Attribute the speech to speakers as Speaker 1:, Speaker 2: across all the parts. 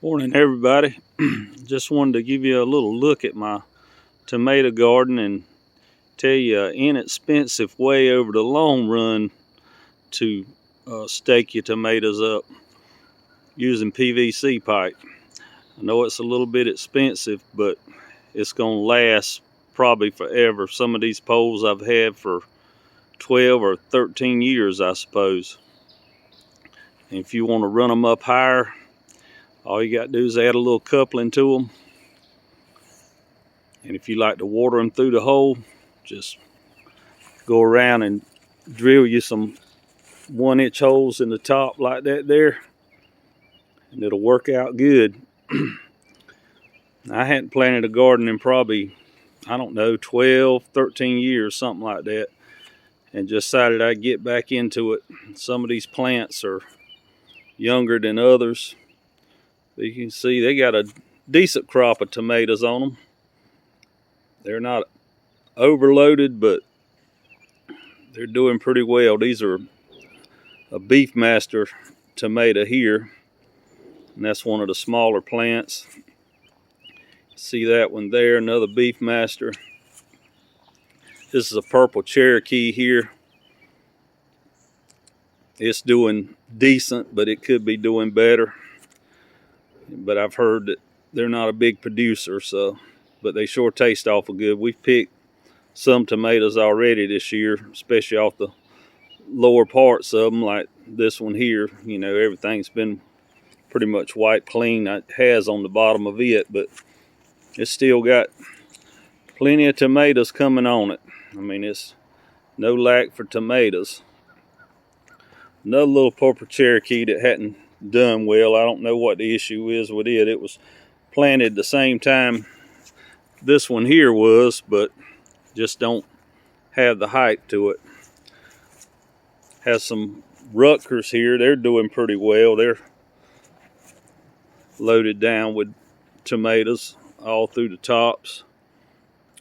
Speaker 1: Morning, everybody. Just wanted to give you a little look at my tomato garden and tell you an inexpensive way over the long run to stake your tomatoes up using PVC pipe. I know it's a little bit expensive, but it's going to last probably forever. Some of these poles I've had for 12 or 13 years, I suppose. And if you want to run them up higher, all you got to do is add a little coupling to them. And if you like to water them through the hole, just go around and drill you some 1-inch holes in the top like that there, and it'll work out good. I hadn't planted a garden in probably, I don't know, 12, 13 years, something like that, and just decided I'd get back into it. Some of these plants are younger than others. But you can see they got a decent crop of tomatoes on them. They're not overloaded, but they're doing pretty well. These are a Beefmaster tomato here, and that's one of the smaller plants. See that one there, another Beefmaster. This is a purple Cherokee here. It's doing decent, but it could be doing better. But I've heard that they're not a big producer, but they sure taste awful good. We've picked some tomatoes already this year, especially off the lower parts of them, like this one here. You know, everything's been pretty much wiped clean. It has on the bottom of it, but it's still got plenty of tomatoes coming on it. I mean, it's no lack for tomatoes. Another little purple Cherokee that hadn't done well. I don't know what the issue is with it. It was planted the same time this one here was, but just don't have the height to it. Has some Rutgers here. They're doing pretty well. They're loaded down with tomatoes all through the tops.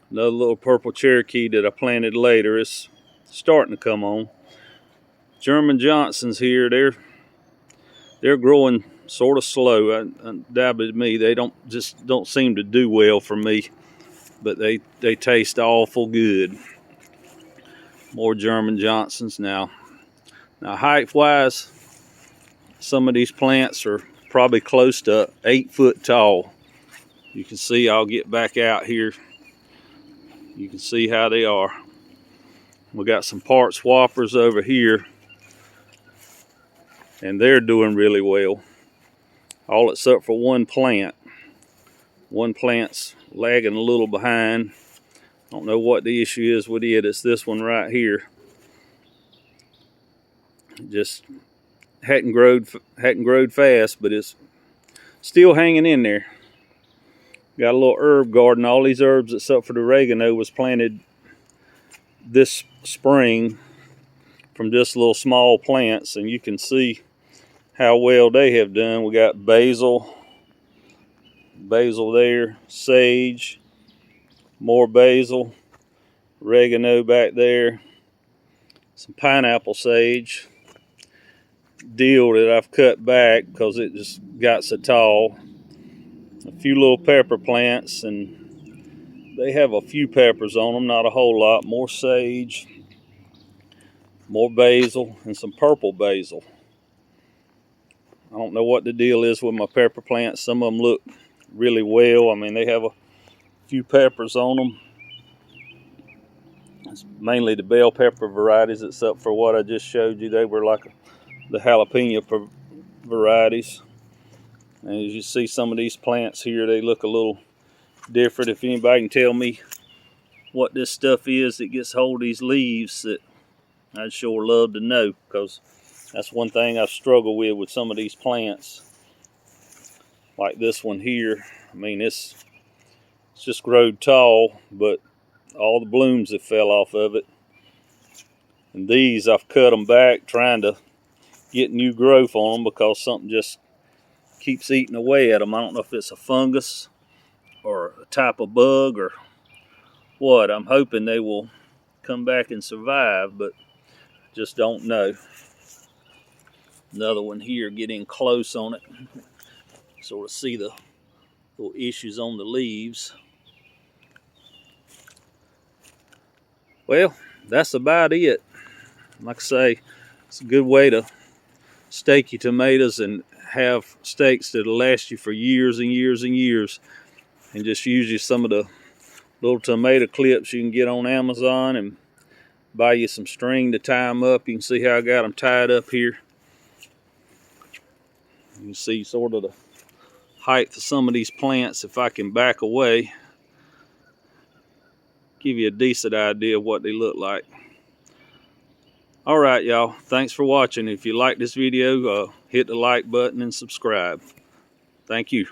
Speaker 1: Another little purple Cherokee that I planted later is starting to come on. German Johnsons here, they're growing sort of slow. Undoubtedly me, they don't seem to do well for me, but they taste awful good. More German Johnsons now. Now height wise, some of these plants are probably close to 8 foot tall. You can see, I'll get back out here. You can see how they are. We got some part swappers over here, and they're doing really well. All except for one plant. One plant's lagging a little behind. I don't know what the issue is with it. It's this one right here. Just hadn't growed fast, but it's still hanging in there. Got a little herb garden. All these herbs except for the oregano was planted this spring from just little small plants, and you can see how well they have done. We got basil there, sage, more basil, oregano back there, some pineapple sage, dill that I've cut back because it just got so tall, a few little pepper plants, and they have a few peppers on them, not a whole lot, more sage, more basil, and some purple basil. I don't know what the deal is with my pepper plants. Some of them look really well. I mean, they have a few peppers on them. It's mainly the bell pepper varieties, except for what I just showed you. They were like the jalapeno varieties. And as you see, some of these plants here, they look a little different. If anybody can tell me what this stuff is that gets hold of these leaves, that I'd sure love to know, because that's one thing I've struggled with some of these plants. Like this one here. I mean, it's just growed tall, but all the blooms have fell off of it. And these, I've cut them back trying to get new growth on them because something just keeps eating away at them. I don't know if it's a fungus or a type of bug or what. I'm hoping they will come back and survive, but just don't know. Another one here, getting close on it. Sort of see the little issues on the leaves. Well, that's about it. Like I say, it's a good way to stake your tomatoes and have steaks that'll last you for years and years and years. And just use some of the little tomato clips you can get on Amazon and buy you some string to tie them up. You can see how I got them tied up here. You can see sort of the height of some of these plants if I can back away. Give you a decent idea of what they look like. Alright y'all, thanks for watching. If you like this video, hit the like button and subscribe. Thank you.